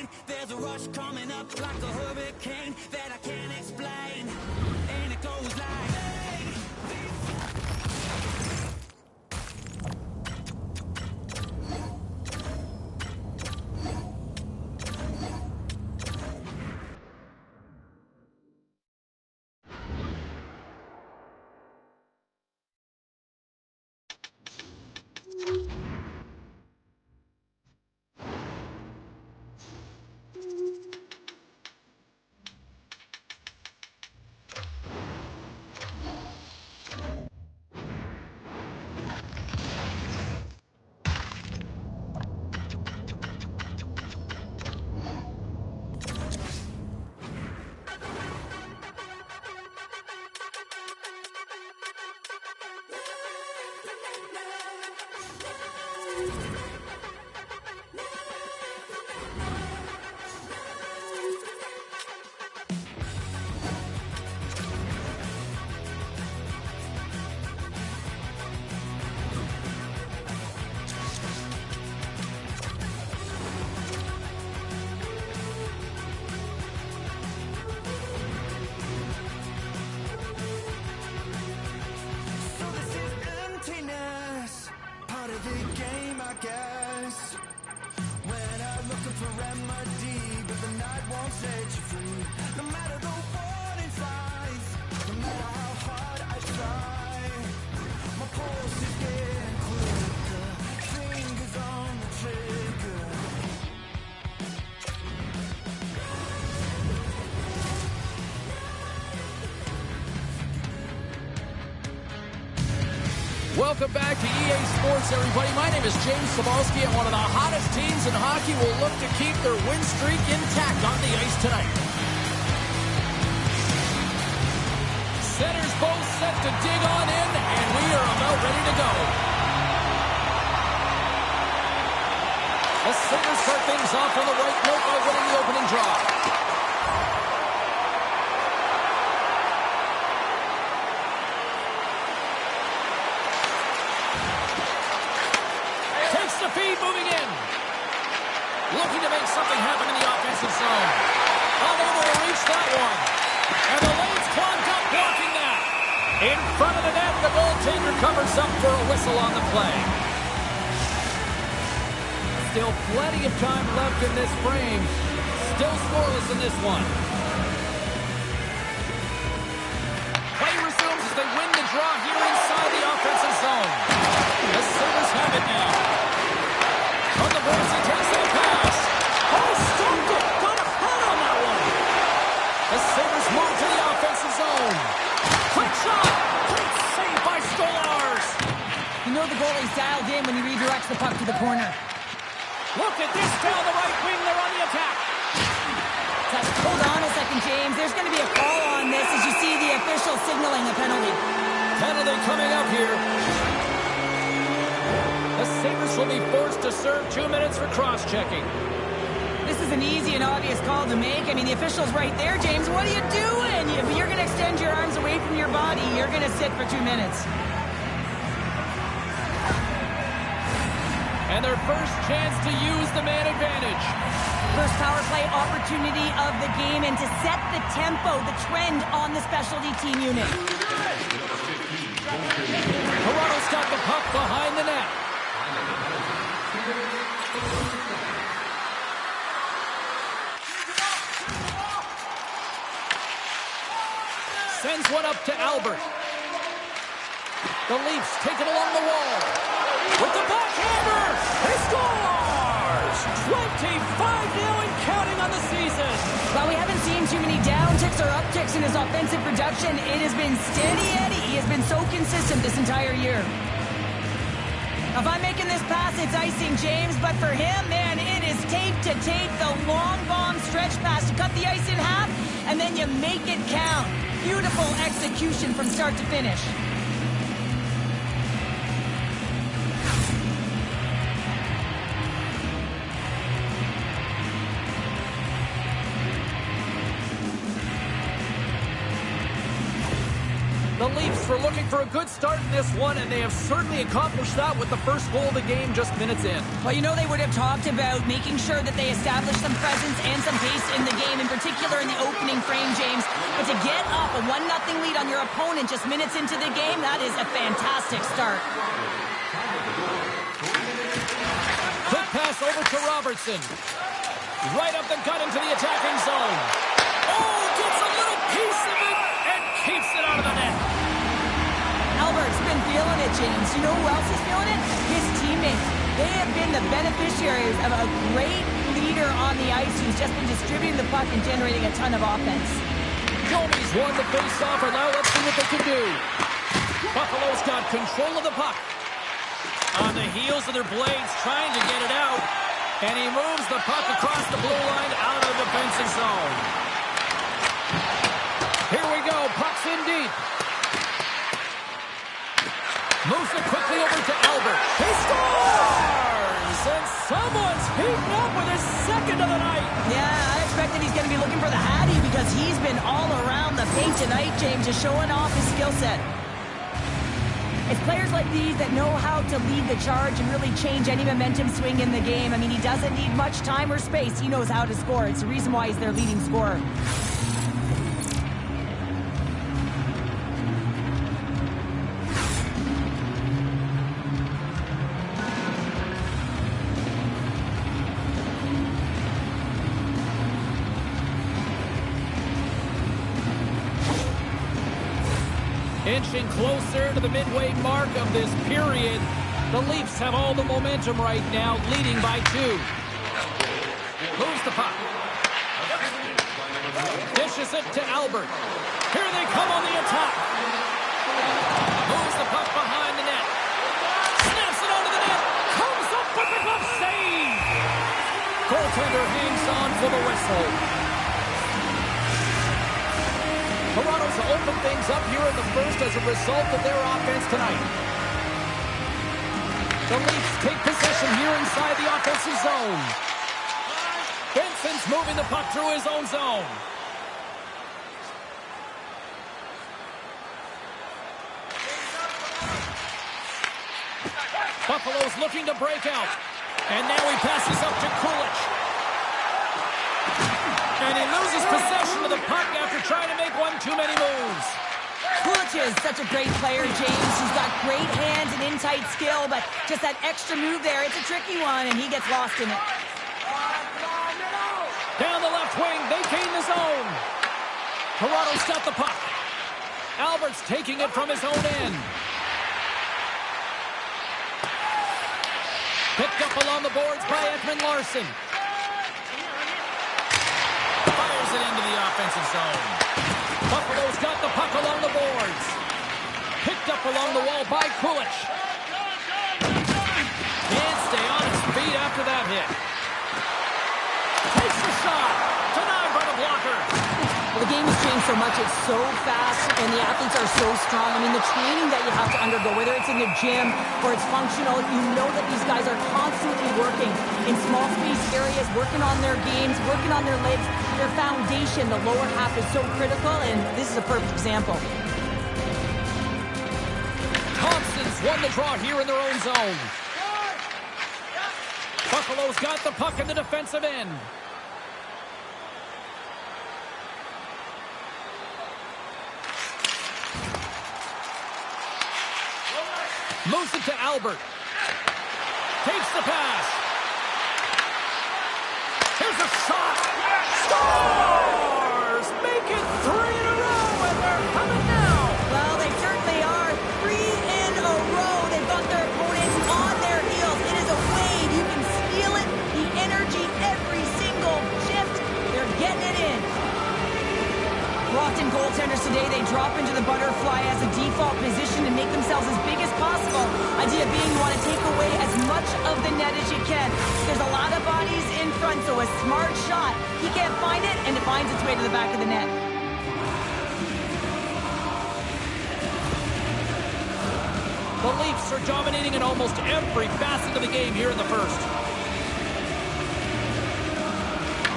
pain. There's a rush coming up like a hurricane that I can't explain. And it goes like, hey. Welcome back to EA Sports, everybody. My name is James Sabalski, and one of the hottest teams in hockey will look to keep their win streak intact on the ice tonight. Centers both set to dig on in, and we are about ready to go. The Sabres start things off on the right note by winning the opening draw. Feed moving in. Looking to make something happen in the offensive zone. Unable to reach that one. And the lane's clogged up blocking that. In front of the net, the goaltender covers up for a whistle on the play. Still plenty of time left in this frame. Still scoreless in this one. Play resumes as they win the draw here inside the offensive zone. The Sabres have it now. On the boards, he takes the pass. Oh, stopped it. Got a head on that one. The Sabres move to the offensive zone. Quick shot. Great save by Stolarz. You know the goalie's dialed in when he redirects the puck to the corner. Look at this down the right wing. They're on the attack. Hold on a second, James. There's going to be a call on this as you see the official signaling a penalty. Penalty coming up here. The Sabres will be forced to serve 2 minutes for cross-checking. This is an easy and obvious call to make. I mean, the official's right there, James. What are you doing? You're going to extend your arms away from your body. You're going to sit for 2 minutes. And their first chance to use the man advantage. First power play opportunity of the game, and to set the tempo, the trend on the specialty team unit. Toronto's got the puck behind the net. Sends one up to Albert. The Leafs take it along the wall. With the backhander, he scores! 25 now and counting on the season. While we haven't seen too many downticks or upticks in his offensive production, it has been steady Eddie. He has been so consistent this entire year. If I'm making this pass, it's icing, James, but for him, man, it is tape to tape, the long bomb stretch pass to cut the ice in half, and then you make it count. Beautiful execution from start to finish. The The Leafs were looking for a good start in this one, and they have certainly accomplished that with the first goal of the game just minutes in. Well, you know they would have talked about making sure that they establish some presence and some pace in the game, in particular in the opening frame, James. But to get up a 1-0 lead on your opponent just minutes into the game, that is a fantastic start. Quick pass over to Robertson. Right up the gut into the attacking zone. Oh, gets a little piece of it and keeps it out of the net. Albert's been feeling it, James. You know who else is feeling it? His teammates. They have been the beneficiaries of a great leader on the ice who's just been distributing the puck and generating a ton of offense. Joey's won the face-off, and now let's see what they can do. Buffalo's got control of the puck. On the heels of their blades, trying to get it out. And he moves the puck across the blue line out of the defensive zone. Here we go, puck's in deep. Moves it quickly over to Albert. He scores! And someone's heating up with his second of the night. Yeah, I expected he's going to be looking for the Hattie because he's been all around the paint tonight, James, just showing off his skill set. It's players like these that know how to lead the charge and really change any momentum swing in the game. I mean, he doesn't need much time or space. He knows how to score. It's the reason why he's their leading scorer. Inching closer to the midway mark of this period. The Leafs have all the momentum right now, leading by 2. Moves the puck. Dishes it to Albert. Here they come on the attack. Moves the puck behind the net. Snaps it onto the net. Comes up with the glove save. Goaltender hangs on for the whistle. Toronto's opened things up here in the first as a result of their offense tonight. The Leafs take possession here inside the offensive zone. Benson's moving the puck through his own zone. Buffalo's looking to break out. And now he passes up to Kulich. And he loses possession of the puck after trying to make one too many moves. Kulich is such a great player, James. He's got great hands and in-tight skill, but just that extra move there, it's a tricky one, and he gets lost in it. Down the left wing, they gain the zone. Toronto's got the puck. Albert's taking it from his own end. Picked up along the boards by Edmund Larson. Fires it into the offensive zone. Buffalo's got the puck along the boards. Picked up along the wall by Kulich. Can't stay on his feet after that hit. Takes the shot. Denied by the blocker. Well, the game has changed so much. It's so fast, and the athletes are so strong. I mean, the training that you have to undergo, whether it's in the gym or it's functional, you know that these guys are constantly working in small space areas, working on their games, working on their legs. Their foundation, the lower half, is so critical, and this is a perfect example. Thompson's won the draw here in their own zone. Buffalo's got the puck in the defensive end. Moves it to Albert. Takes the pass. Here's a shot. Scores! Make it 3 in a row, and they're coming now. Well, they certainly are. 3 in a row. They've got their opponents on their heels. It is a wave. You can feel it. The energy every single shift. They're getting it in. Often goaltenders today, they drop into the butterfly as a default position to make themselves as big as possible. Idea being you want to take away as much of the net as you can. There's a lot of bodies in front, so a smart shot. He can't find it, and it finds its way to the back of the net. The Leafs are dominating in almost every facet of the game here in the first.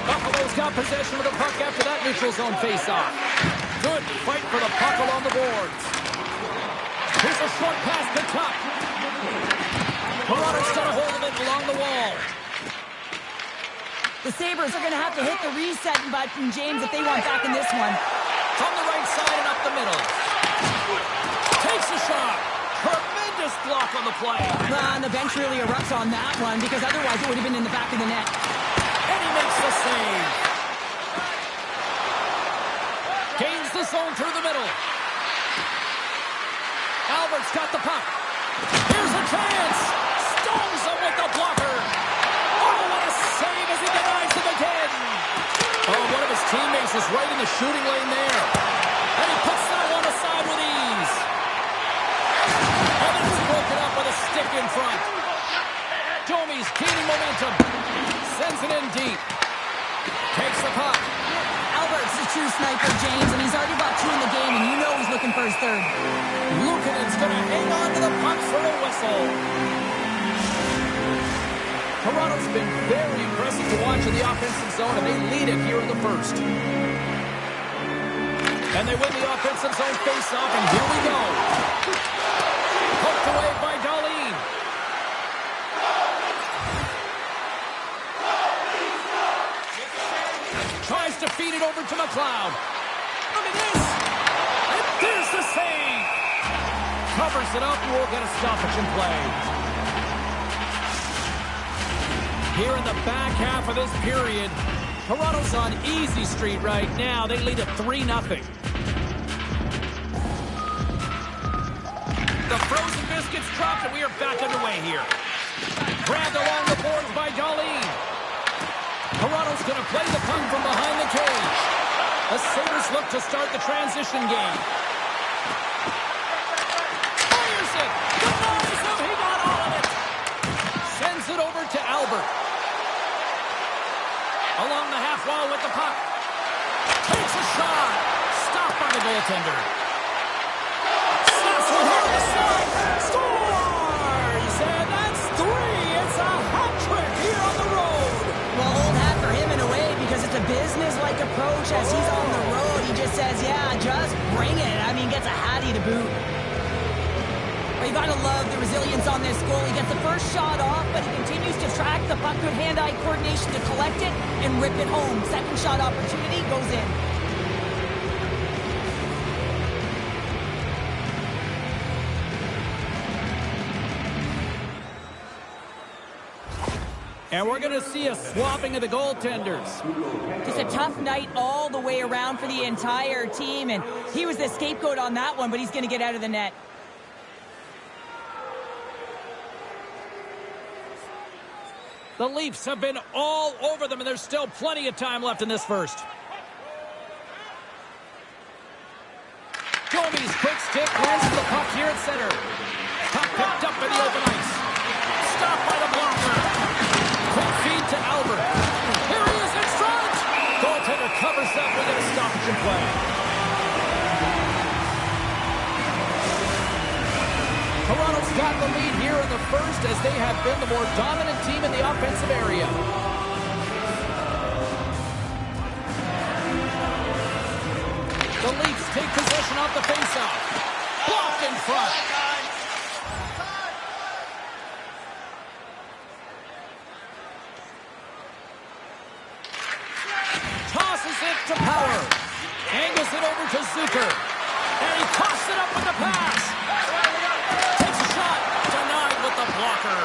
Buffalo's got possession of the puck after that neutral zone face-off. Good fight for the puck along the boards. Here's a short pass to Tuck. Toronto's got a hold of it along the wall. The Sabres are going to have to hit the reset button, James, if they want back in this one. From the right side and up the middle. Takes a shot. Tremendous block on the play. And the bench really erupts on that one because otherwise it would have been in the back of the net. And he makes the save. Gains the zone through the middle. Albert's got the puck. Here's a chance. Stones him with the blocker. Oh, what a save as he denies him again. Oh, one of his teammates is right in the shooting lane there. And he puts that one aside with ease. And it's broken up with a stick in front. Domi's gaining momentum. Sends it in deep. Takes the puck. Albert's a true sniper, James, and he's already got 2 in the game, and you know he's looking for his third. Luukkonen's going to hang on to the puck for a whistle. Toronto's been very impressive to watch in the offensive zone, and they lead it here in the first. And they win the offensive zone face-off, and here we go. Poked away by Darlene. Tries to feed it over to McLeod. Look at this. And there's the save. Covers it up, and we'll get a stoppage in play. Here in the back half of this period, Toronto's on easy street right now. They lead at 3-0. The frozen biscuits dropped, and we are back underway here. Grabbed along the boards by Darlene. Toronto's going to play the puck from behind the cage. The Sabres look to start the transition game. Fires it. Denies him. He got all of it. Sends it over to Albert. Along the half wall with the puck. Takes a shot. Stopped by the goaltender. Snaps one here on the side. Scores! And that's 3. It's a hat trick here on the road. Well, old hat for him in a way because it's a business-like approach. As he's on the road, he just says, yeah, just bring it. I mean, gets a hattie to boot. Well, you gotta love the resilience on this goal. He gets the first shot off, but he continues to track the puck with hand-eye coordination to collect it and rip it home. Second shot opportunity goes in. And we're going to see a swapping of the goaltenders. Just a tough night all the way around for the entire team, and he was the scapegoat on that one, but he's going to get out of the net. The Leafs have been all over them, and there's still plenty of time left in this first. Domi's quick stick lands the puck here at center. Puck picked up in the open ice. Stopped by the blocker. Quick feed to Albert. Here he is in front. Goaltender covers up. We get a stoppage in play. Toronto's got the lead here in the first as they have been the more dominant team in the offensive area. The Leafs take possession off the faceoff. Blocked in front. Tosses it to Power. Angles it over to Zucker. And he coughs it up with the pass. Takes a shot. Denied with the blocker.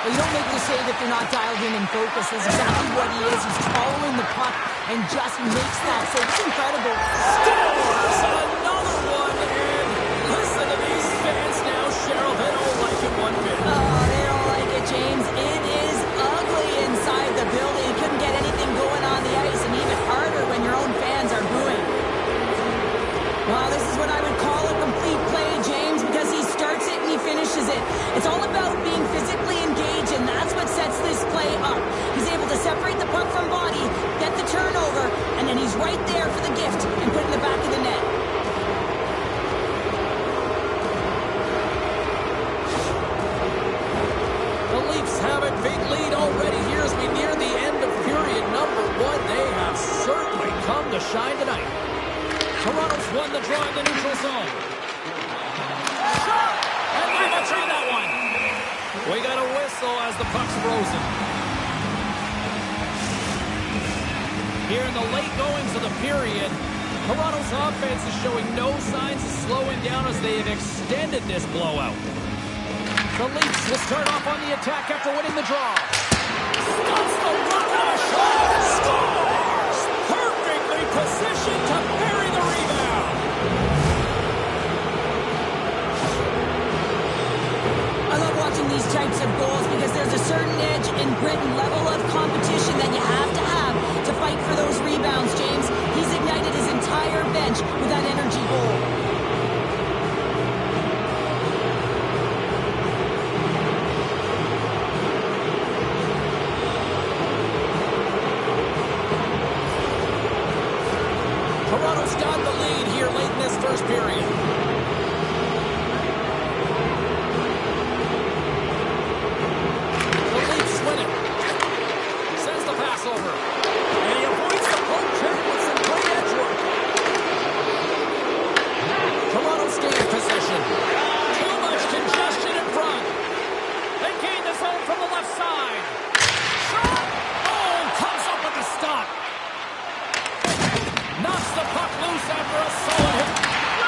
Well, you don't make the save if you're not dialed in and focused. That's exactly what he is. He's following the puck and just makes that save. It's incredible. Scores another one. And listen to these fans now, Cheryl. They don't like it one bit. Oh, they don't like it, James. It is ugly inside the building. You couldn't get anything going on the ice, and even harder when your own fans are booing. Well, this is what I would call a complete play, James, because he starts it and he finishes it. It's all about being physically engaged, and that's what sets this play up. He's able to separate the puck from body, get the turnover, and then he's right there for the gift and put it in the back of the net. The Leafs have a big lead already here as we near the end of period number 1. They have certainly come to shine tonight. Toronto's won the draw in the neutral zone. Shot! touch on that one. We got a whistle as the puck's frozen. Here in the late goings of the period, Toronto's offense is showing no signs of slowing down as they have extended this blowout. The Leafs will start off on the attack after winning the draw. Stops the run on a shot. Scores! Perfectly positioned to bury the rebound. I love watching these types of goals because there's a certain edge and grit and level of competition that you have to fight for those rebounds, James. He's ignited his entire bench with that energy goal. Toronto's got the lead here late in this first period. The Leafs win it. Sends the pass over. And he avoids the poke check with some great edge work. Toronto's gained possession. Too much congestion in front. They gain the zone from the left side. Shot! Oh, comes up with the stop. Knocks the puck loose after a solid hit.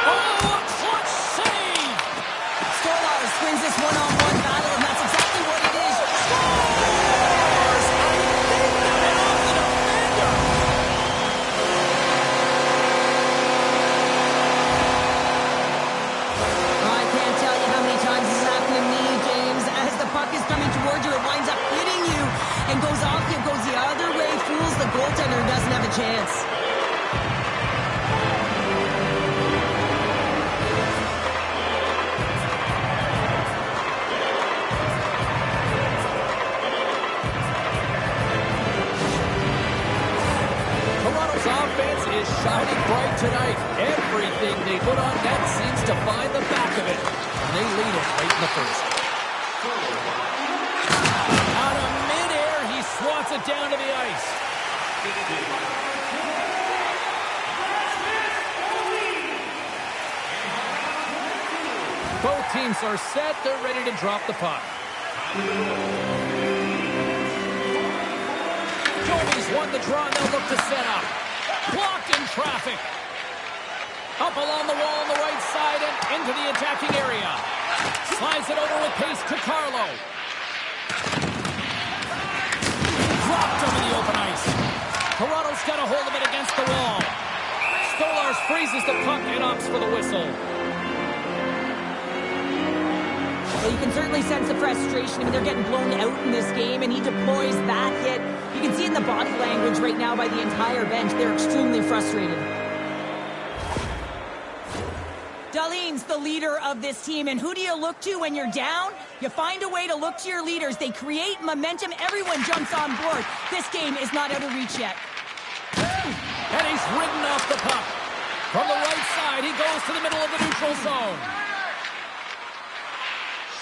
Oh, a clutch save! Stolarz wins this one-on-one battle, and that's exactly what it is. Scores! I think that it off the defender! I can't tell you how many times this has happened to me, James. As the puck is coming towards you, it winds up hitting you and goes off you, goes the other way, fools the goaltender, doesn't have a chance. Toronto's offense is shining bright tonight. Everything they put on net seems to find the back of it. And they lead it late in the first. Out of midair, he swats it down to the ice. Both teams are set. They're ready to drop the puck. Joey's won the draw, and they'll look to set up. Blocked in traffic. Up along the wall on the right side and into the attacking area. Slides it over with pace to Carlo. Dropped over the open ice. Toronto's got a hold of it against the wall. Stolarz freezes the puck and opts for the whistle. Well, you can certainly sense the frustration. I mean, they're getting blown out in this game, and he deploys that hit. You can see it in the body language right now by the entire bench. They're extremely frustrated. Dahlin's the leader of this team, and who do you look to when you're down? You find a way to look to your leaders. They create momentum. Everyone jumps on board. This game is not out of reach yet. And he's ridden off the puck. From the right side, he goes to the middle of the neutral zone.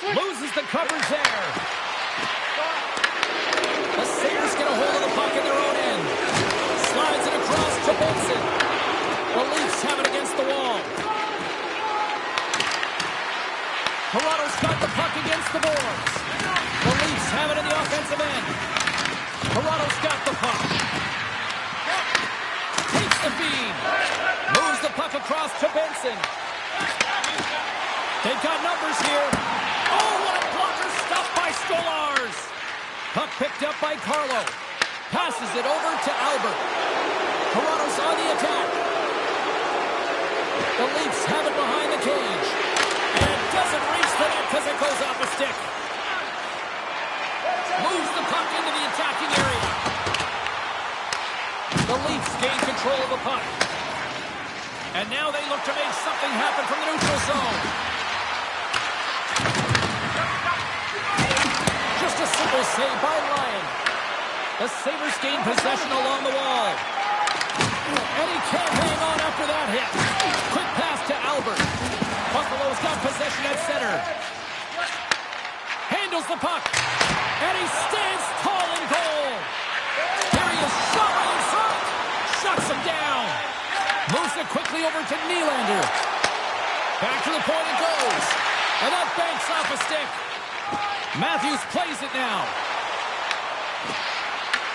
Loses the coverage there. The Sabres get a hold of the puck in their own end. Slides it across to Benson. The Leafs have it against the wall. Toronto's got the puck against the boards. The Leafs have it in the offensive end. Toronto's got the puck. Takes the feed. Moves the puck across to Benson. They've got numbers here. Oh, what a blocker stuffed by Stolarz. Puck picked up by Carlo. Passes it over to Albert. Toronto's on the attack. The Leafs have it behind the cage. And it doesn't reach the net because it goes off a stick. Moves the puck into the attacking area. The Leafs gain control of the puck. And now they look to make something happen from the neutral zone. Just a simple save by Ryan. The Sabres gain possession along the wall. And he can't hang on after that hit. Quick pass to Albert. Buffalo's got possession at center. Handles the puck. And he stands tall in goal. Here he is, shot right in front. Shuts him down. Moves it quickly over to Nylander. Back to the point it goes. And that banks off a stick. Matthews plays it now.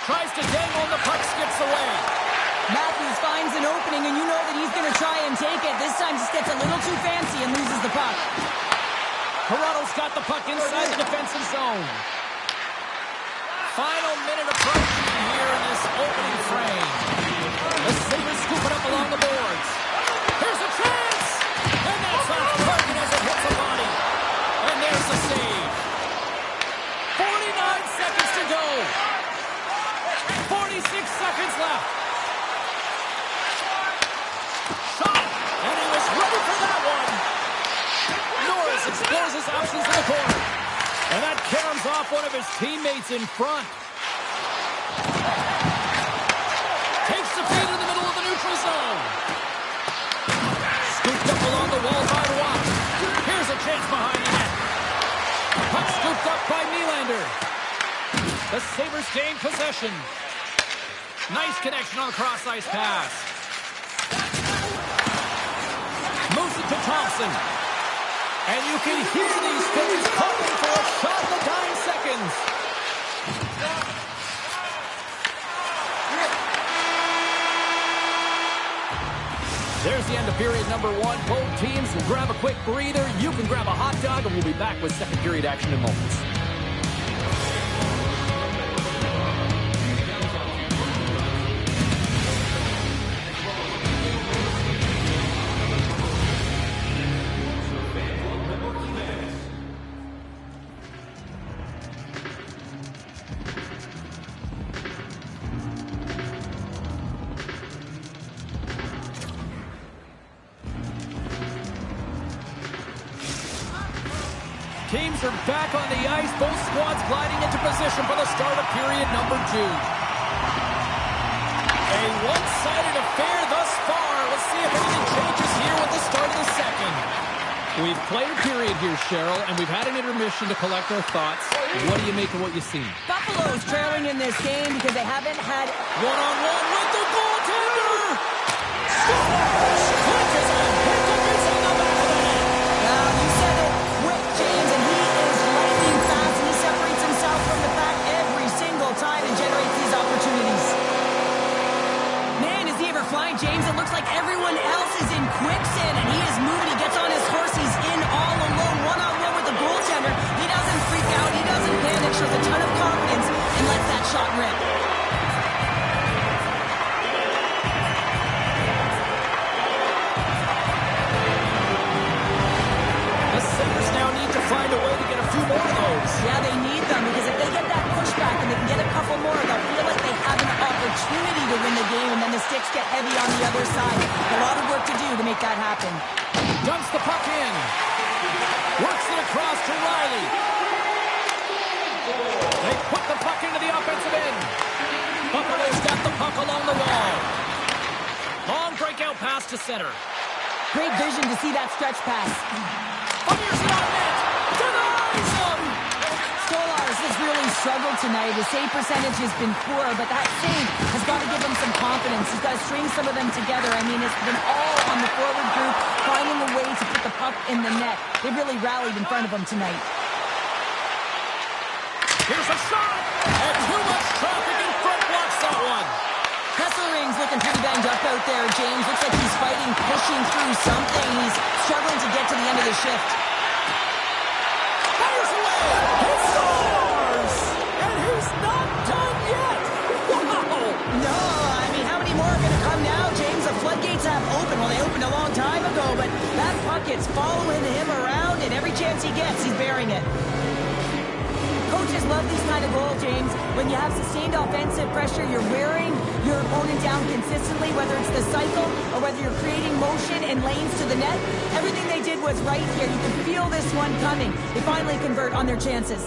Tries to dangle and the puck skips away. Matthews finds an opening, and you know that he's going to try and take it. This time just gets a little too fancy and loses the puck. Toronto's got the puck inside the defensive zone. Final minute approaching here in this opening frame. The Sabres scoop it up along the boards. Here's a chance! And that's off target as it hits a body. And there's the save. 49 seconds to go. 46 seconds left. Shot! And he was ready for that one. Norris explores his options in the corner. And that caroms off one of his teammates in front. Takes the feed in the middle of the neutral zone. Scooped up along the wall by Watt. Here's a chance behind the net. Puck scooped up by Nylander. The Sabres gain possession. Nice connection on the cross-ice pass. Moves it to Thompson. And you can hear these Phillies calling for a shot in the dying seconds. There's the end of period number one. Both teams will grab a quick breather. You can grab a hot dog, and we'll be back with second period action in moments. Teams are back on the ice. Both squads gliding into position for the start of period number two. A one-sided affair thus far. Let's see if anything changes here with the start of the second. We've played a period here, Cheryl, and we've had an intermission to collect our thoughts. What do you make of what you've seen? Buffalo's trailing in this game because they haven't had one-on-one with the goaltender. Scores! Quick as a hit to miss on the back of the net. Now, you said it. Quick, James, and he is lightning fast, and he separates himself from the pack every single time and generates these opportunities. Man, is he ever flying, James? It looks like everyone else is in quicksand, and he is moving. He gets on his horse. He's in all alone, one-on-one with the goaltender. He doesn't freak out. He doesn't panic. Shows a ton of confidence and lets that shot rip. The Sabres now need to find a way to get a few more of those. Yeah, they need them, because if they get that pushback and they can get a couple more, they'll feel like they have an opportunity to win the game, and then the sticks get heavy on the other side. A lot of work to do to make that happen. Dumps the puck in. Works it across to Riley. They put the puck into the offensive end. Buffalo's got the puck along the wall. Long breakout pass to center. Great vision to see that stretch pass. Fires it on net. Denies him. Stolarz has really struggled tonight. His save percentage has been poor, but that save has got to give him some confidence. He's got to string some of them together. I mean, it's been all on the forward group, finding a way to put the puck in the net. They really rallied in front of him tonight. Here's a shot. And too much traffic in front blocks that one. Kesselring's looking pretty banged up out there, James. Looks like he's fighting, pushing through something. He's struggling to get to the end of the shift. Fires away. He scores. And he's not done yet. Wow. No, I mean, how many more are going to come now, James? The floodgates have opened. Well, they opened a long time ago, but that puck is following him around, and every chance he gets, he's burying it. Coaches love these kind of goals, James. When you have sustained offensive pressure, you're wearing your opponent down consistently, whether it's the cycle or whether you're creating motion and lanes to the net. Everything they did was right here. You can feel this one coming. They finally convert on their chances.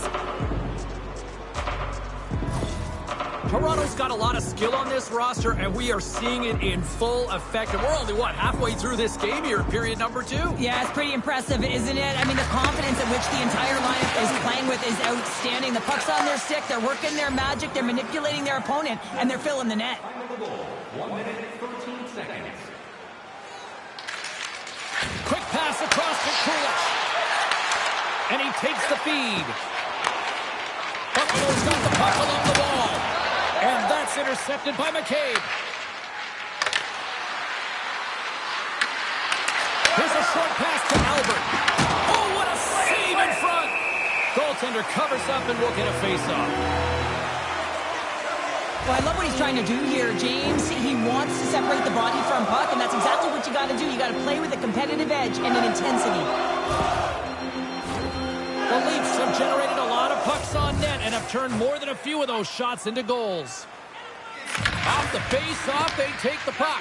Toronto's got a lot of skill on this roster, and we are seeing it in full effect. And we're only, halfway through this game here in period number two? Yeah, it's pretty impressive, isn't it? I mean, the confidence at which the entire lineup is playing with is outstanding. The puck's on their stick, they're working their magic, they're manipulating their opponent, and they're filling the net. 1 minute, 13 seconds. Quick pass across to Kulich. And he takes the feed. Buffalo's got the puck along the wall. And that's intercepted by McCabe. Here's a short pass to Albert. Oh, what a save in front. Goaltender covers up and will get a face-off. Well, I love what he's trying to do here, James. He wants to separate the body from puck, and that's exactly what you got to do. You got to play with a competitive edge and an intensity. The Leafs have generated a lot of pucks on net and have turned more than a few of those shots into goals. Off the face-off, they take the puck.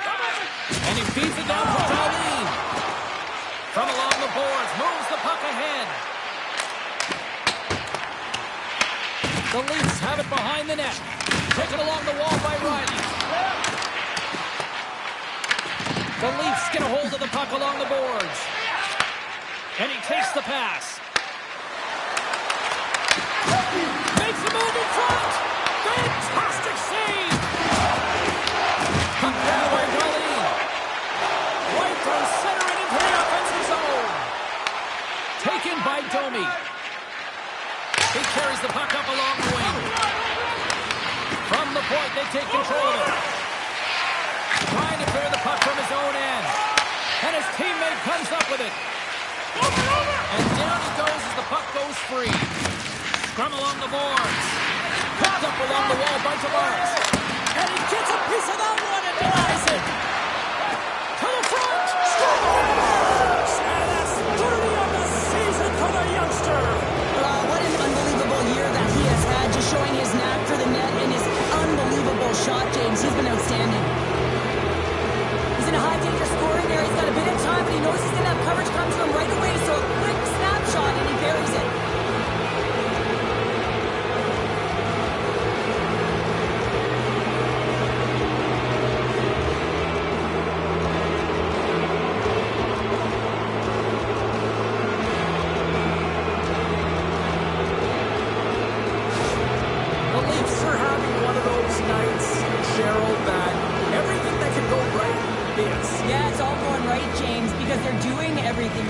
And he feeds it down for Darlene. From along the boards, moves the puck ahead. The Leafs have it behind the net. Taken along the wall by Riley. The Leafs get a hold of the puck along the boards. And he takes the pass. Makes a move in front. Fantastic save. Puck down by Darlene. Right through center and into the offensive zone. Taken by Domi. He carries the puck up along the wing. From the point, they take control of it. Trying to clear the puck from his own end. And his teammate comes up with it. And down he goes as the puck goes free. Scrum along the boards. Picked up along the wall by Tavares. And he gets a piece of that one and denies it. To the front. Scores! And that's 30 of the season for the youngster. What an unbelievable year that he has had, just showing his knack for the net and his unbelievable shot, James. He's been outstanding. He's in a high danger scoring area. He's got a bit of time, but he knows he's going to have coverage come to him right away, so a quick snapshot and he buries it.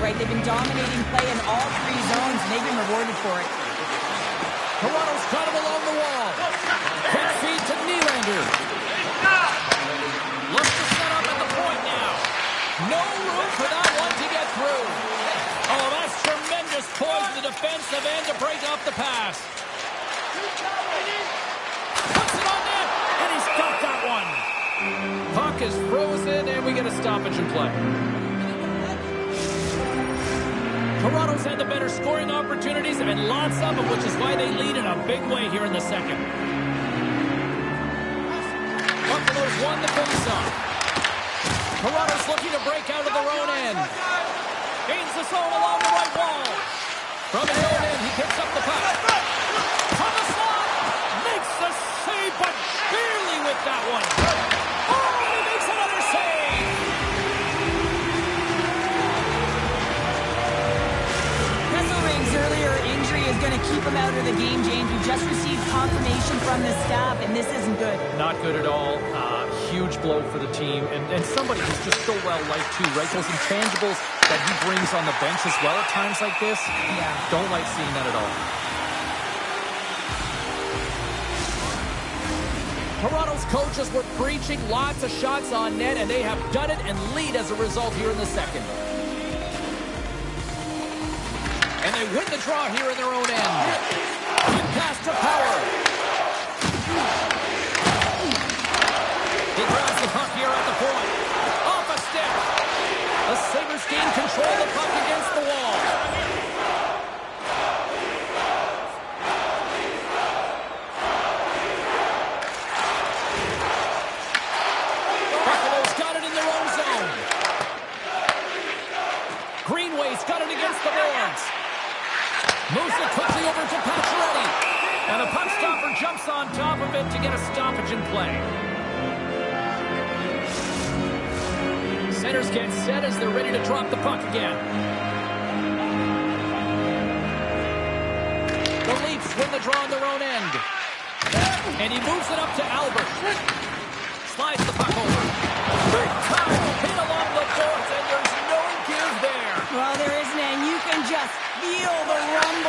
Right, they've been dominating play in all three zones, and they've been rewarded for it. Toronto's got him along the wall. Quick feed to Nylander. Looks to set up at the point now. No room for that one to get through. Oh, that's tremendous poise in the defensive end to break up the pass. Puts it on net, and he's got that one. Puck is frozen, and we get a stoppage in play. Toronto's had the better scoring opportunities and lots of them, which is why they lead in a big way here in the second. Buffalo's won the faceoff. Toronto's looking to break out of their own end. Gains the zone along the right wall. From his own end, he picks up the puck. From the slot, makes the save, but barely with that one. Oh, he makes another save. Earlier injury is going to keep him out of the game, James. We just received confirmation from the staff, and this isn't good. Not good at all. Huge blow for the team, and somebody who's just so well liked too, right? Those intangibles that he brings on the bench as well at times like this. Yeah. Don't like seeing that at all. Toronto's coaches were preaching lots of shots on net, and they have done it and lead as a result here in the second. And they win the draw here in their own end. Quick pass to Power. He grabs the puck here at the point. Off a stick. The Sabres gain control of the puck against the wall. Buffalo's got it in their own zone. Greenway's got it against the boards. Moves it quickly over to Pacioretty. And a puck stopper jumps on top of it to get a stoppage in play. Centers get set as they're ready to drop the puck again. The Leafs win the draw on their own end. And he moves it up to Albert. Slides the puck over. Big time hit along the boards, and there's no give there. Well, there isn't, and you can just feel the rumble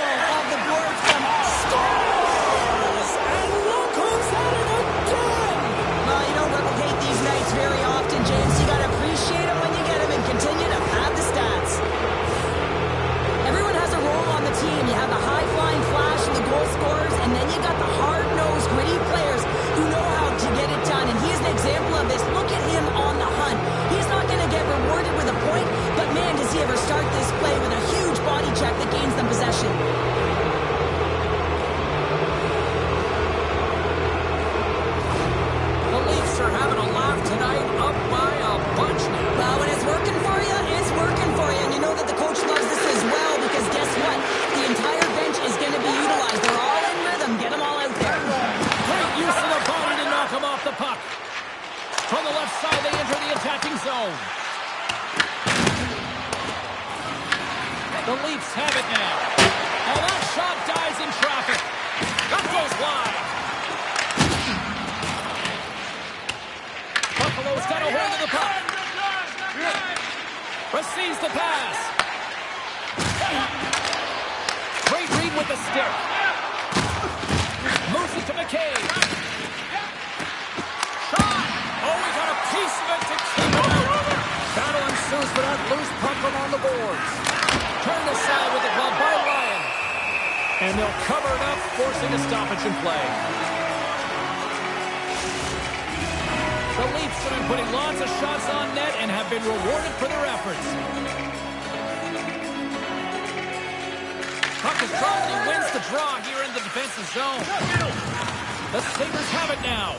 zone. The Leafs have it now. Oh, that shot dies in traffic. That goes wide. Buffalo's got a hold of the puck. Receives the pass. Great read with the stick. Moves it to McCabe. Shot! Oh, we got a piece of it to keep it out. Battle ensues for that loose puck along the boards. Turned aside with the glove by Ryan. And they'll cover it up, forcing a stoppage in play. The Leafs have been putting lots of shots on net and have been rewarded for their efforts. Puck is drawn and he wins the draw here in the defensive zone. The Sabres have it now.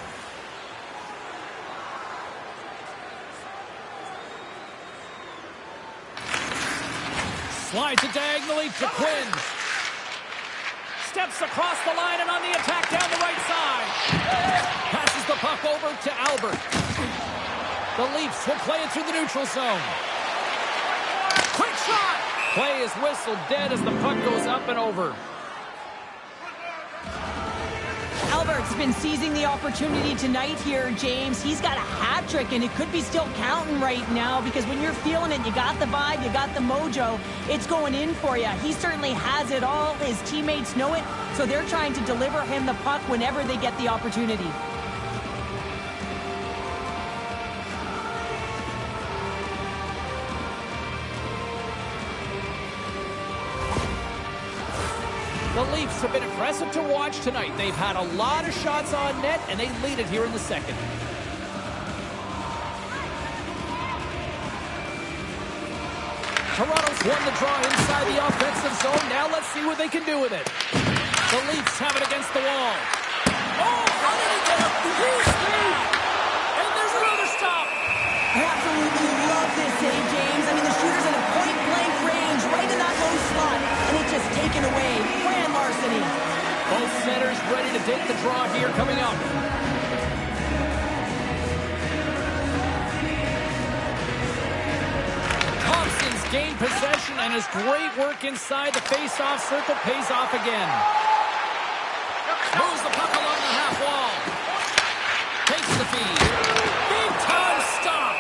Slides it diagonally to Quinn. Steps across the line and on the attack down the right side. Passes the puck over to Albert. The Leafs will play it through the neutral zone. Quick shot! Play is whistled dead as the puck goes up and over. Albert's been seizing the opportunity tonight here, James. He's got a hat trick, and it could be still counting right now because when you're feeling it, you got the vibe, you got the mojo, it's going in for you. He certainly has it all. His teammates know it, so they're trying to deliver him the puck whenever they get the opportunity. The Leafs have been impressive to watch tonight. They've had a lot of shots on net, and they lead it here in the second. Toronto's won the draw inside the offensive zone. Now let's see what they can do with it. The Leafs have it against the wall. Oh, how did he get up? Huge speed! And there's another stop. I absolutely love this save, James. I mean, the shooter's in a point-blank range right in that low slot, and it's just taken away. Grand larceny. Both centers ready to take the draw here coming up. Thompson's gained possession, and his great work inside the face-off circle pays off again. Moves the puck along the half wall. Takes the feed. Big-time stop.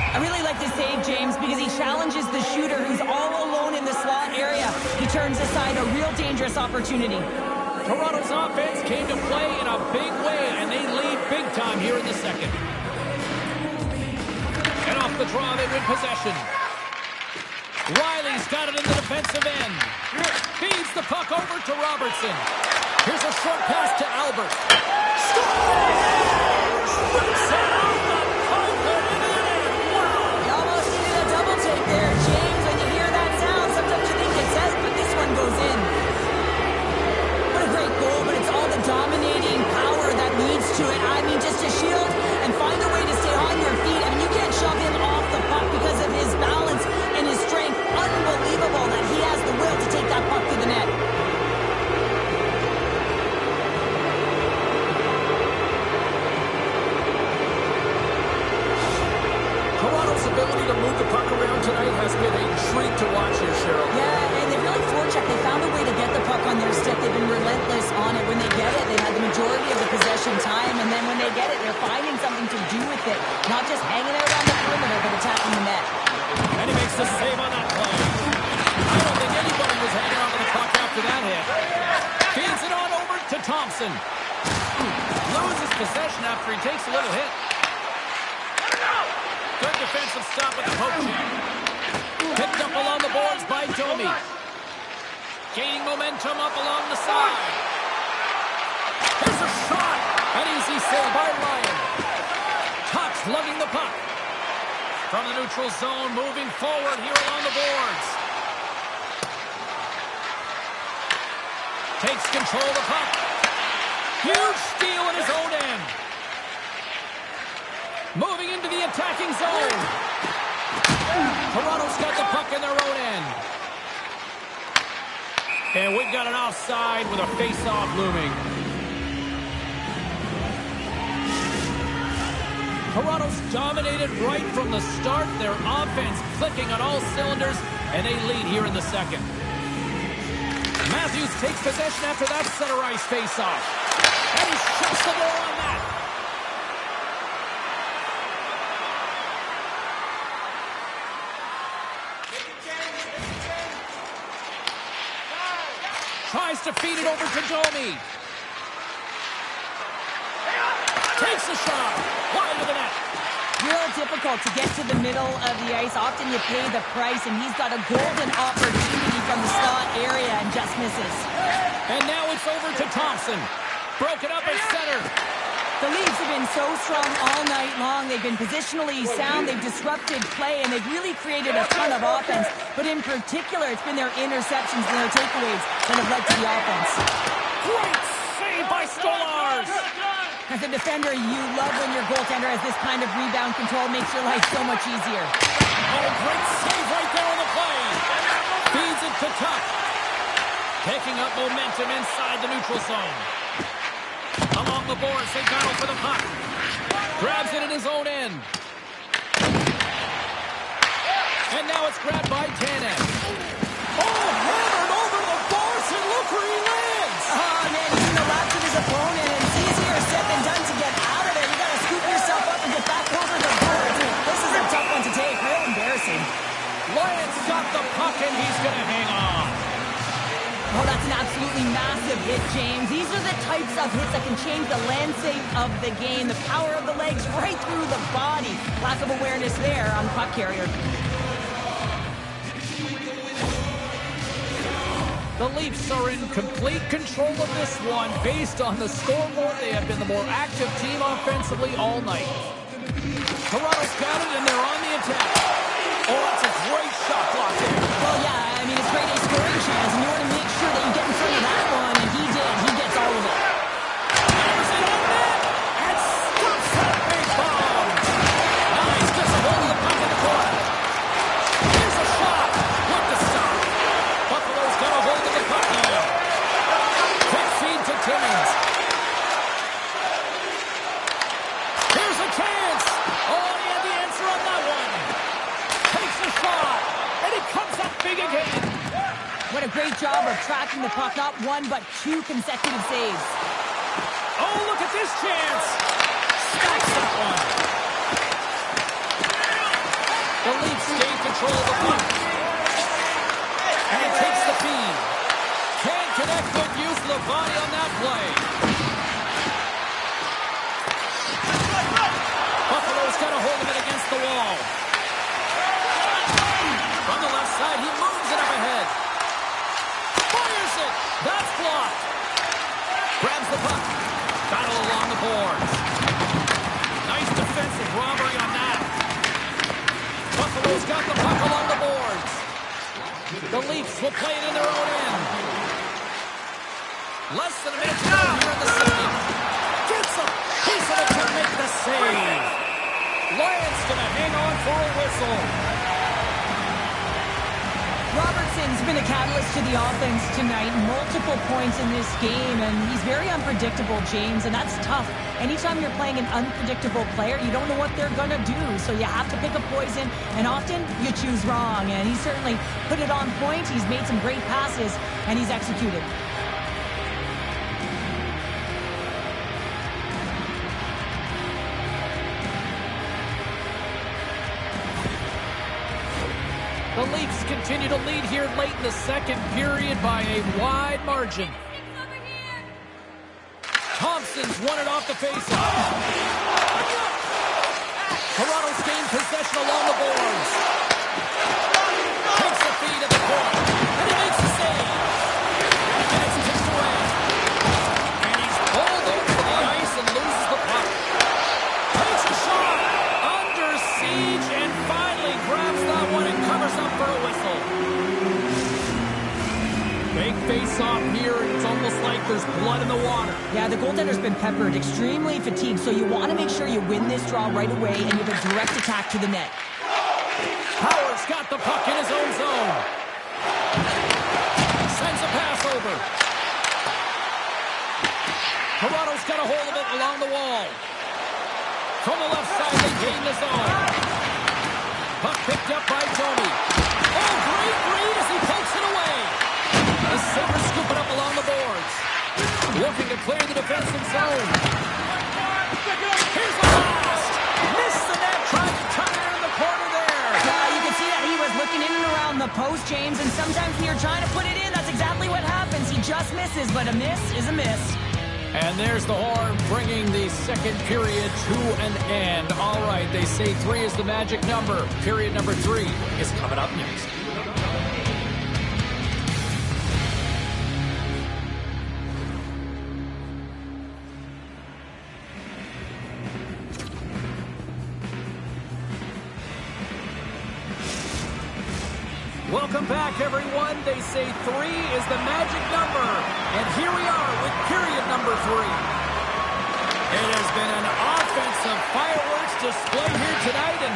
I really like this save, James, because he challenges the shooter who's all alone in the slot area. He turns aside a real dangerous opportunity. Toronto's offense came to play in a big way, and they lead big time here in the second. And off the draw, they win possession. Riley's got it in the defensive end. Feeds the puck over to Robertson. Here's a short pass to Albert. Scores! Rips it out the pocket and in! Wow! You almost needed a double take there, James. When you hear that sound, sometimes you think it says, but this one goes in. What a great goal, but it's all the dominating power that leads to it. I mean, just to shield and find a way to stay on your feet. I mean, you can't shove him off the puck because of his balance and his strength. Unbelievable that he has the will to take that puck through the net. Toronto's ability to move the puck around tonight has been a treat to watch here, Cheryl. Yeah, and they really forecheck. They found a way to get the puck on their stick. They've been relentless on it. When they get it, they've had the majority of the possession time, and then when they get it, they're finding something to do with it. Not just hanging out on the perimeter, but attacking the net. And he makes the save on that play. I don't think anybody was hanging on to the puck after that hit. Feeds it on over to Thompson. Loses possession after he takes a little hit. Good defensive stop with the poke check. Picked up along the boards by Domi. Gaining momentum up along the side. Here's a shot. An easy save by Ryan. Tuck's lugging the puck. From the neutral zone, moving forward here along the boards. Takes control of the puck. Huge steal in his own end. Moving into the attacking zone. Toronto's got the puck in their own end. And we've got an offside with a face-off looming. Toronto's dominated right from the start. Their offense clicking on all cylinders, and they lead here in the second. Matthews takes possession after that center ice faceoff. And he shuts the ball on that. Tries to feed it over to Domi. Takes a shot. Wide of the net. Real difficult to get to the middle of the ice. Often you pay the price, and he's got a golden opportunity from the slot area and just misses. And now it's over to Thompson. Broken up at center. The Leafs have been so strong all night long. They've been positionally sound. They've disrupted play, and they've really created a ton of offense. But in particular, it's been their interceptions and their takeaways that have led to the offense. Great save by Stolarz. As a defender, you love when your goaltender has this kind of rebound control. Makes your life so much easier. Oh, great save right there on the play. Feeds it to Tuck. Picking up momentum inside the neutral zone. Along the boards, they battle for the puck. Grabs it in his own end. And now it's grabbed by Tanev. Oh, hammered over the boards, and look where he lands. Oh, man, he's in the laps of his opponent, and it's easier said than done to get out of it. You got to scoop yourself up and get back over the boards. This is a tough one to take. Real embarrassing. Lance got the puck, and he's going to hang on. Oh, that's an absolutely massive hit, James. These are the types of hits that can change the landscape of the game. The power of the legs right through the body. Lack of awareness there on the puck carrier. The Leafs are in complete control of this one. Based on the scoreboard, they have been the more active team offensively all night. Toronto's got it, and they're on the attack. Oh, that's a great shot block there. Well, yeah, I mean, it's grade A scoring chance, and you want to make sure that you get in front of that one, and he did. He gets all of it. There's it on net, and stops that big bomb. Nice, gets a hold of the puck in the corner. Here's a shot with the stop. Buffalo's got a hold of the puck now. Quick feed to Timmins. Here's a chance. Oh, he had the answer on that one. Takes a shot, and it comes up big again. What a great job of tracking the puck. Not one, but two consecutive saves. Oh, look at this chance. Stacks that one. The Leafs gain control of the puck. And he takes the feed. Can't connect. Good use of the body on that play. Buffalo's got a hold of it against the wall. From the left side, he moves it up ahead. Fires it. That's blocked. Grabs the puck. Battle along the boards. Nice defensive robbery on that. Buffalo's got the puck along the boards. The Leafs will play it in their own end. Less than a minute to go here in the second. Gets a piece of it to make the save. Lions gonna hang on for a whistle. Robertson's been a catalyst to the offense tonight. Multiple points in this game, and he's very unpredictable, James, and that's tough. Anytime you're playing an unpredictable player, you don't know what they're going to do, so you have to pick a poison, and often you choose wrong, and he certainly put it on point. He's made some great passes, and he's executed. The Leafs continue to lead here late in the second period by a wide margin. Thompson's won it off the faceoff. Toronto's gained possession along the boards. Takes a feed at the corner, and he makes the save. And it's tipped away. And he's pulled over the ice and loses the puck. Takes a shot. Under siege, and finally grabs that one and covers up for a whistle. Big face-off here. It's almost like there's blood in the water. Yeah, the goaltender's been peppered, extremely fatigued, so you want to make sure you win this draw right away and you have a direct attack to the net. Howard's got the puck in his own zone. Sends a pass over. Toronto's got a hold of it along the wall. From the left side, they gain the zone. Puck picked up by Domi. Oh, great read as he pokes it away. The Sabres scoop it up along the boards. Looking to clear the defensive zone. Here's the blast. Missed the net, trying to tuck it in the corner there. Yeah, you can see that he was looking in and around the post, James, and sometimes when you're trying to put it in, that's exactly what happens. He just misses, but a miss is a miss. And there's the horn, bringing the second period to an end. All right, they say 3 is the magic number. Period number 3 is coming up next. Welcome back, everyone. They say 3 is the magic number. And here we are with period number 3. It has been an offensive fireworks display here tonight, and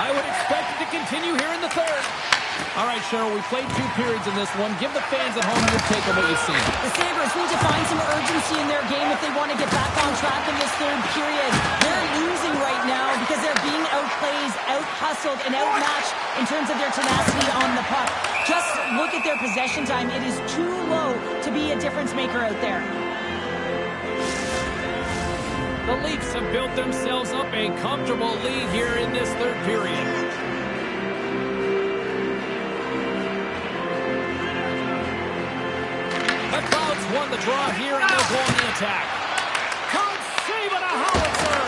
I would expect it to continue here in the third. All right, Cheryl, we played 2 periods in this one. Give the fans at home your take on what you've seen. The Sabres need to find some urgency in their game if they want to get back on track in this third period. They're losing right now because they're being outplayed, out-hustled, and outmatched in terms of their tenacity on the puck. Just look at their possession time. It is too low to be a difference maker out there. The Leafs have built themselves up a comfortable lead here in this third period. The Clouds won the draw here, and they'll go on the attack. Can't save on a howitzer.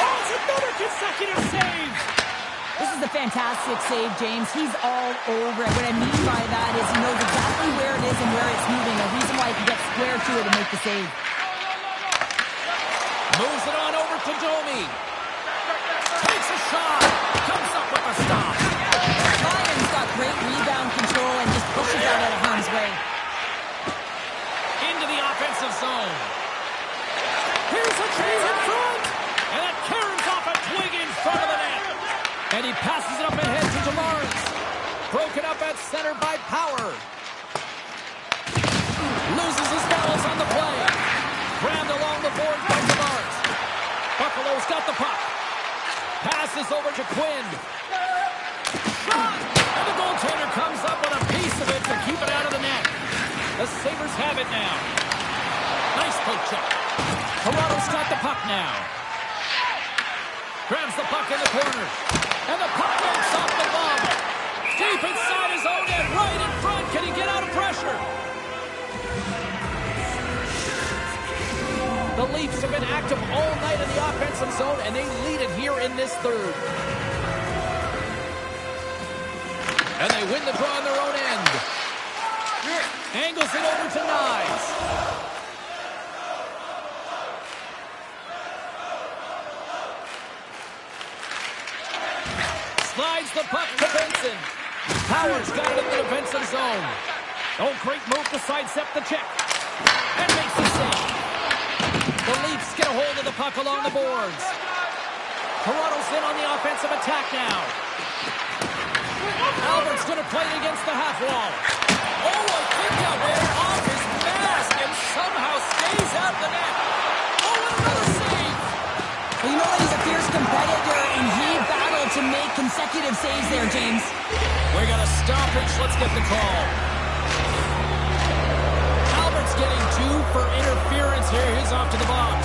Oh, it's another consecutive save. This is a fantastic save, James. He's all over it. What I mean by that is he knows exactly where it is and where it's moving. A reason why he can get square to it and make the save. Moves it on over to Domi. Takes a shot. Comes up with a stop. Ryan's got great rebound control and just pushes out of harm's way. Into the offensive zone. Here's a chase in front. And it carries off a twig in front of the net. And he passes it up ahead to Demars. Broken up at center by Power. Loses his balance on the play. Grabbed along the boards by Demars. Buffalo's got the puck. Passes over to Quinn. Shot! And the goaltender comes up with a piece of it to keep it out of the net. The Sabres have it now. Nice poke check. Toronto's got the puck now. Grabs the puck in the corner. And the puck knocks off the glove. Deep inside his own net, right in front. Can he get out of pressure? The Leafs have been active all night in the offensive zone, and they lead it here in this third. And they win the draw on their own end. Angles it over to Nyes. Slides the puck to Benson. Powers got it in the defensive zone. Oh, great move to sidestep the check. And makes the save. The Leafs get a hold of the puck along the boards. Toronto's in on the offensive attack now. Albert's going to play it against the half wall. Oh, I think that went off his mask and somehow stays out the net. Oh, and another save. Well, you know that he's a fierce competitor, and he battled to make consecutive saves there, James. We got a stoppage. Let's get the call. Albert's getting 2 for interference here. He's off to the box.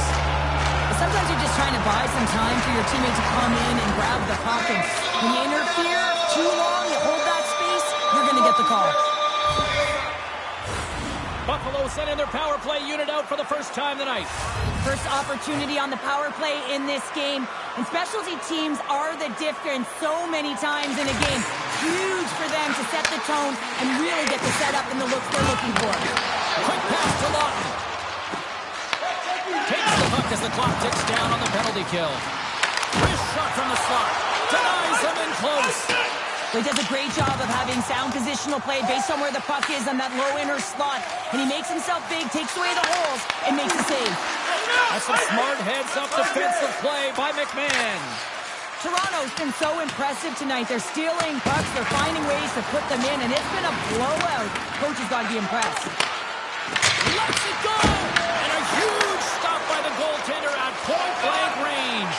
Sometimes you're just trying to buy some time for your teammate to come in and grab the puck. And when you interfere too long, you hold that space, you're going to get the call. Buffalo sending their power play unit out for the first time tonight. First opportunity on the power play in this game. And specialty teams are the difference so many times in a game. Huge for them to set the tone and really get the setup and the looks they're looking for. Quick pass to Lawton. Takes the puck as the clock ticks down on the penalty kill. Wrist shot from the slot. Denies him in close. He does a great job of having sound positional play based on where the puck is on that low inner slot. And he makes himself big, takes away the holes, and makes a save. That's a smart heads-up defensive play by McMahon. Toronto's been so impressive tonight. They're stealing pucks, they're finding ways to put them in, and it's been a blowout. Coach has got to be impressed. Lets it go! And a huge stop by the goaltender at point-blank range.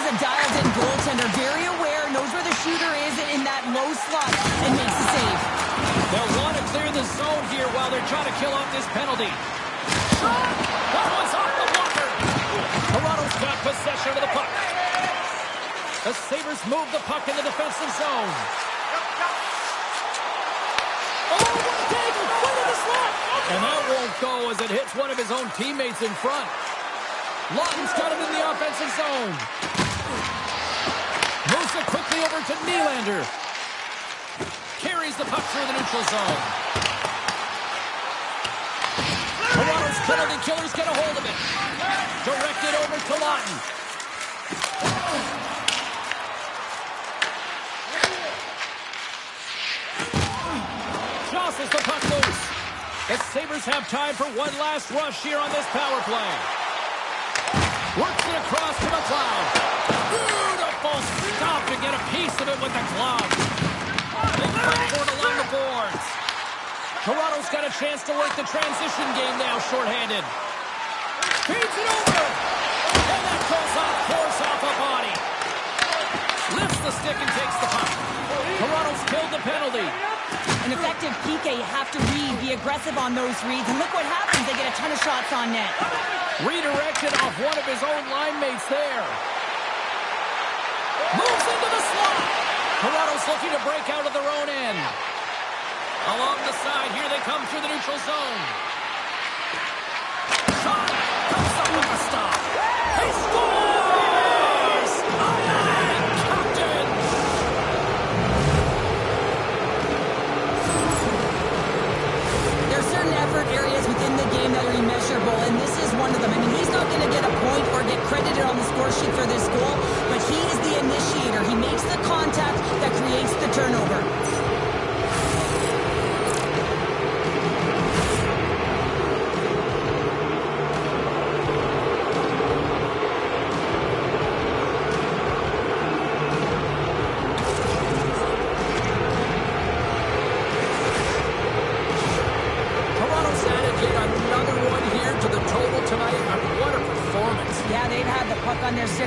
a dialed-in goaltender, very aware, knows where the shooter is in that low slot, and makes the save. They'll want to clear the zone here while they're trying to kill off this penalty. Shot! That one's off the blocker. Toronto's got possession of the puck. The Sabres move the puck in the defensive zone. Oh, what a dagger! Right in the slot! And that won't go as it hits one of his own teammates in front. Lawton's got him in the offensive zone. Moves it quickly over to Nylander. Carries the puck through the neutral zone. Toronto's penalty killers get a hold of it. Directed over to Lawton. Jostles the puck loose. The Sabres have time for one last rush here on this power play. Works it across to McLeod. Beautiful stop to get a piece of it with the glove. Big fight for it along the boards. Toronto's got a chance to work the transition game now, shorthanded. Feeds it over. And that goes off, force off a body. Lifts the stick and takes the puck. Toronto's killed the penalty. An effective PK, you have to read, be aggressive on those reads, and look what happens. They get a ton of shots on net. Redirected off one of his own line mates there. Moves into the slot. Toronto's looking to break out of their own end. Along the side, here they come through the neutral zone. Shot comes up with a stop. He scores! Iron Captain! There are certain effort areas within the game that are immeasurable, and this is one of them. I mean, he's not going to get a point or get credited on the score sheet for this goal, but he is the initiator. He makes the contact that creates the turnover.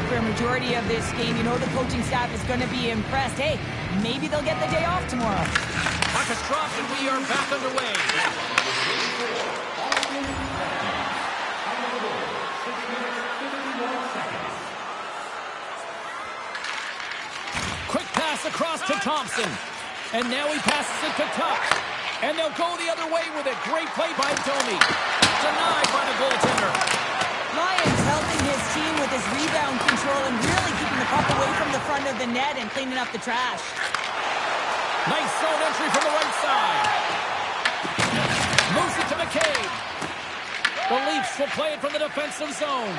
For a majority of this game, you know the coaching staff is going to be impressed. Hey, maybe they'll get the day off tomorrow. Puck is dropped and we are back underway. Quick pass across to Thompson. And now he passes it to Tuck. And they'll go the other way with it. Great play by Domi. Denied by the goaltender. Lyons helping his team with his rebound control and really keeping the puck away from the front of the net and cleaning up the trash. Nice zone entry from the right side. Moves it to McCabe. The Leafs will play it from the defensive zone.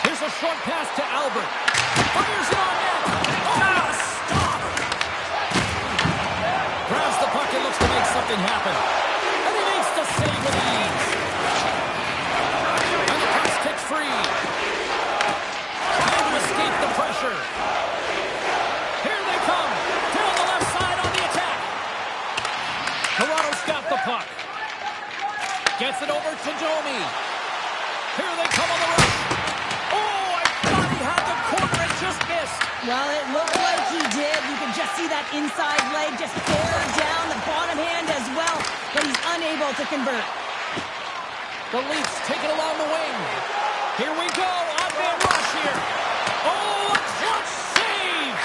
Here's a short pass to Albert. Fires it on net. Oh, stop! Grabs the puck and looks to make something happen. And he makes the save with ease. And the pass kicks free. Trying to escape the pressure. Here they come. Down the left side on the attack. Toronto's got the puck. Gets it over to Domi. Here they come on the rush. Oh, I thought he had the corner and just missed. Well, it looked like he did. You can just see that inside leg just bear down the bottom hand as well, but he's unable to convert. The Leafs take it along the wing. Here we go. Odd-man rush here. Oh, a clutch save.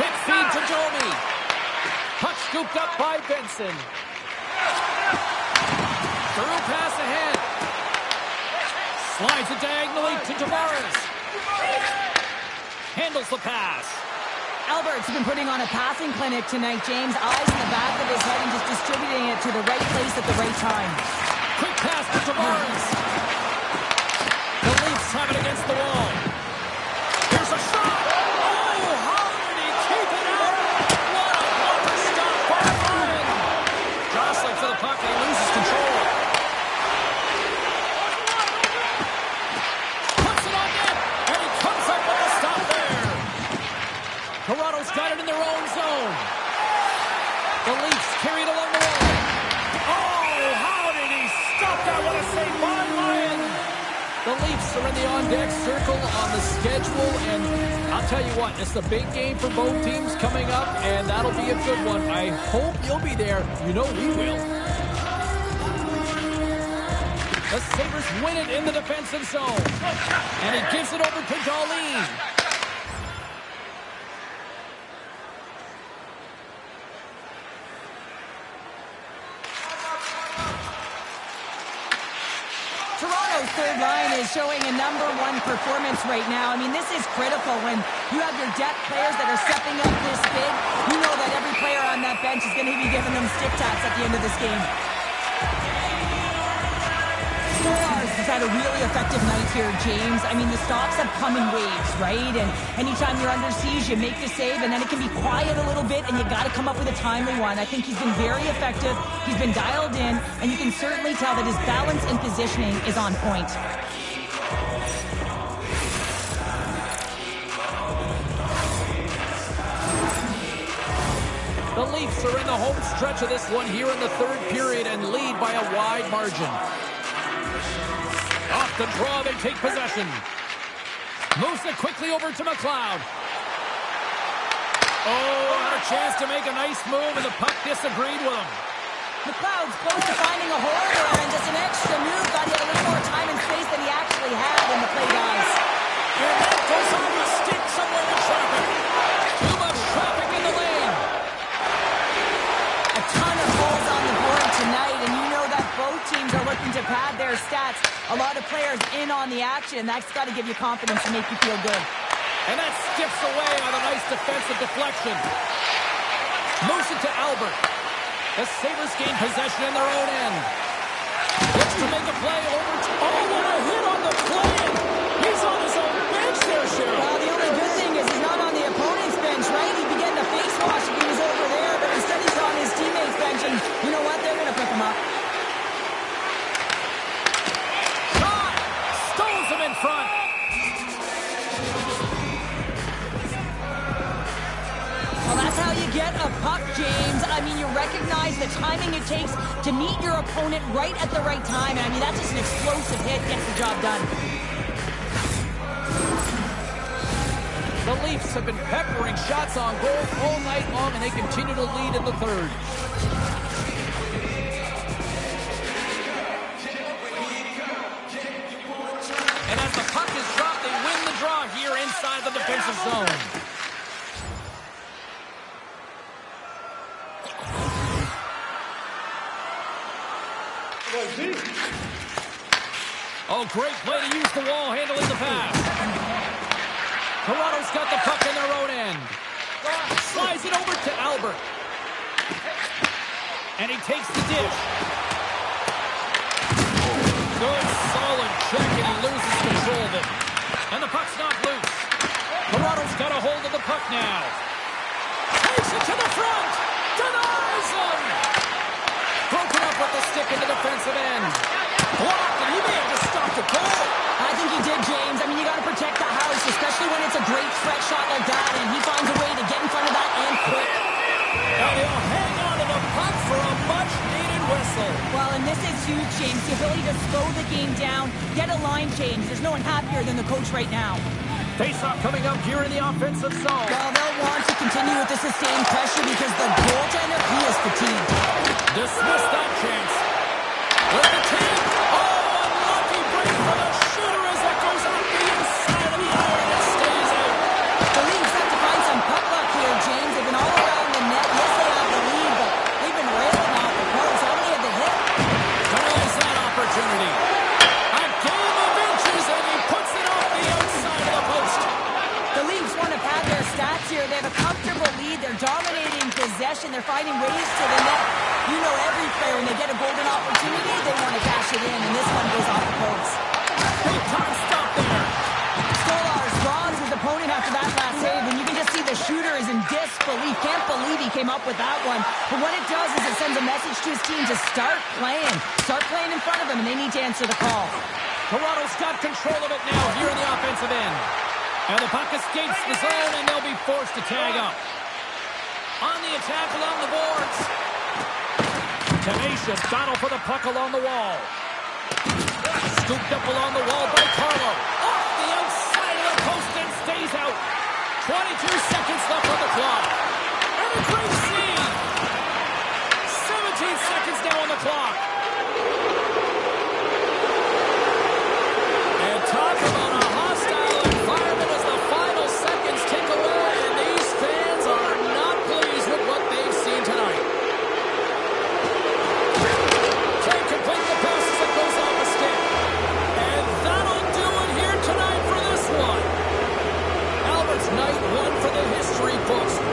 Quick feed to Domi. Puck scooped up by Benson. Through pass ahead. Slides it diagonally to Tavares. Handles the pass. Albert's been putting on a passing clinic tonight, James. Eyes in the back of his head and just distributing it to the right place at the right time. Quick pass to Tavares. The Leafs have it against the wall. Here's a shot. Oh, how did he keep it out? What a blocker stop by Ryan. Jostling for the puck and he loses control. Puts it on net, and he comes up with a stop there. Toronto's got it in their own zone. The Leafs carry it along the wall. Oh, how did he stop that? What a save by Ryan. The Leafs are in the on-deck circle on the schedule, and I'll tell you what, it's a big game for both teams coming up, and that'll be a good one. I hope you'll be there. You know we will. The Sabres win it in the defensive zone, and he gives it over to Darlene. Toronto's third line is showing a #1 performance right now. I mean, this is critical when you have your depth players that are stepping up this big. You know that every player on that bench is going to be giving them stick taps at the end of this game. Stolarz has had a really effective night here, James. I mean, the stops have come in waves, right? And anytime you're under siege, you make the save, and then it can be quiet a little bit, and you got to come up with a timely one. I think he's been very effective. He's been dialed in, and you can certainly tell that his balance and positioning is on point. The Leafs are in the home stretch of this one here in the third period and lead by a wide margin. Off the draw, they take possession. Moves it quickly over to McLeod. Oh, had a chance to make a nice move, and the puck disagreed with him. McLeod's close to finding a hole there, and just an extra move. Thought he had a little more time and space than he actually had when the play dies. And that goes on the stick somewhere in traffic. Too much traffic in the lane. A ton of goals on the board tonight, and you know that both teams are looking to pad their stats. A lot of players in on the action. That's got to give you confidence and make you feel good. And that skips away on a nice defensive deflection. Moves it to Albert. The Sabres gain possession in their own end. Looks to make a play over to... Oh, what a hit on the play! He's on his own bench there, Cheryl. Well, the only good thing is he's not on the opponent's bench, right? He'd be getting a face wash if he was over there, but instead he's on his teammate's bench, and you know what? They're going to pick him up. Shot! Stones him in front. Well, that's how you get a puck, James. I mean, you recognize the timing it takes to meet your opponent right at the right time. I mean, that's just an explosive hit, gets the job done. The Leafs have been peppering shots on goal all night long, and they continue to lead in the third. And as the puck is dropped, they win the draw here inside the defensive zone. Oh, great play to use the wall, handling the pass. Toronto's got the puck in their own end. Slides it over to Albert. And he takes the dish. Good, solid check, and he loses control of it. And the puck's not loose. Toronto's got a hold of the puck now. Takes it to the front. Denies him. Broken up with the stick in the defensive end. Blocked, and he may have just stopped the goal. I think he did, James. I mean, you got to protect the house, especially when it's a great threat shot like that, and he finds a way to get in front of that and quick. And he'll hang on to the puck for a much-needed whistle. Well, and this is huge, James. The ability to slow the game down, get a line change. There's no one happier than the coach right now. Face-off coming up here in the offensive zone. Well, they'll want to continue with the sustained pressure because the goaltender, he is fatigued. Dismiss that chance. With the tip. Oh, unlucky break for the shooter as it goes off the inside of the iron and stays out. The Leafs have to find some puck luck here, James. They've been all around the net. Yes, they have the lead, but they've been railing off the post. How many have they hit? Denies that opportunity. A game of inches, and he puts it off the outside of the post. The Leafs want to pad their stats here. They have a comfortable lead. They're dominating possession. They're finding ways to the net. You know every player, when they get a golden opportunity, they want to cash it in, and this one goes off the post. Big time stop there. Stolarz robs his opponent after that last save, and you can just see the shooter is in disbelief. Can't believe he came up with that one. But what it does is it sends a message to his team to start playing. Start playing in front of him, and they need to answer the call. Toronto's got control of it now here in the offensive end. And the puck escapes the zone, and they'll be forced to tag up. On the attack along the boards. Tenacious battle for the puck along the wall. Scooped up along the wall by Carlo. Oh! 22 seconds left on the clock. And a great scene. 17 seconds now on the clock. And talk about a hostile environment as the final seconds tick away, and these fans are not pleased with what they've seen tonight. Can't complete the pass as it goes off the stick. And that'll do it here tonight for this one. Albert's night one for the history books.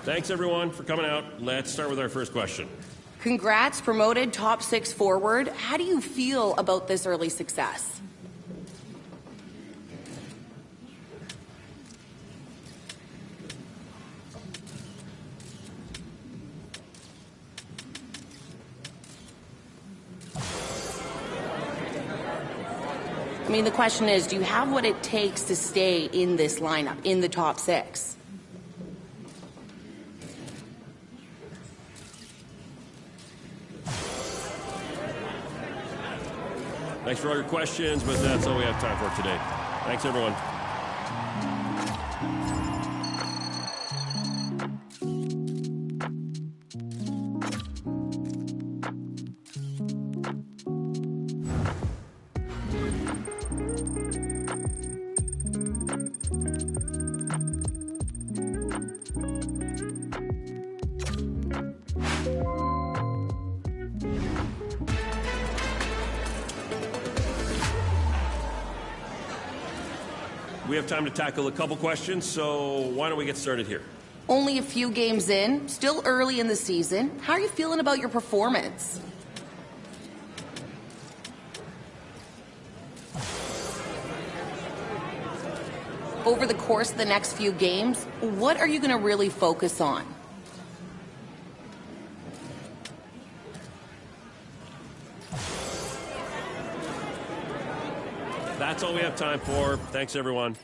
Thanks, everyone, for coming out. Let's start with our first question. Congrats, promoted top 6 forward. How do you feel about this early success? I mean, the question is, do you have what it takes to stay in this lineup, in the top 6? Thanks for all your questions, but that's all we have time for today. Thanks, everyone. We have time to tackle a couple questions, so why don't we get started here? Only a few games in, still early in the season. How are you feeling about your performance? Over the course of the next few games, what are you going to really focus on? That's all we have time for. Thanks, everyone.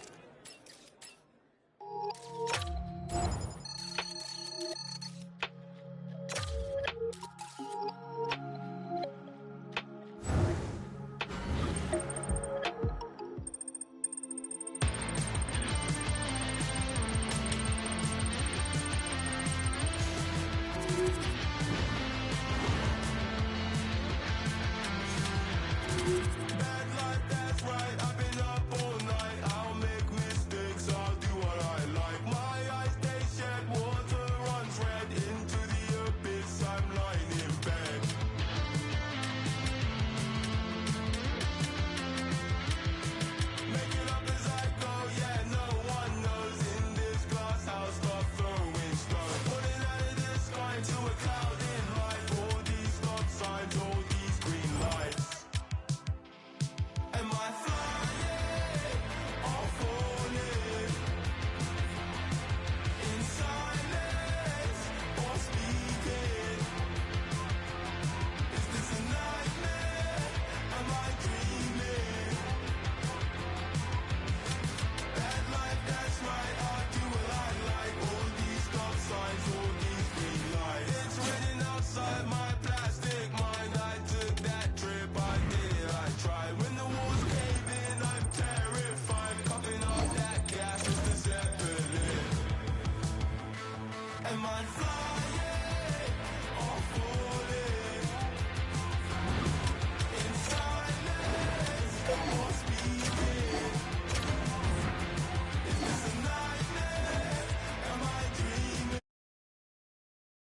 Am I flying?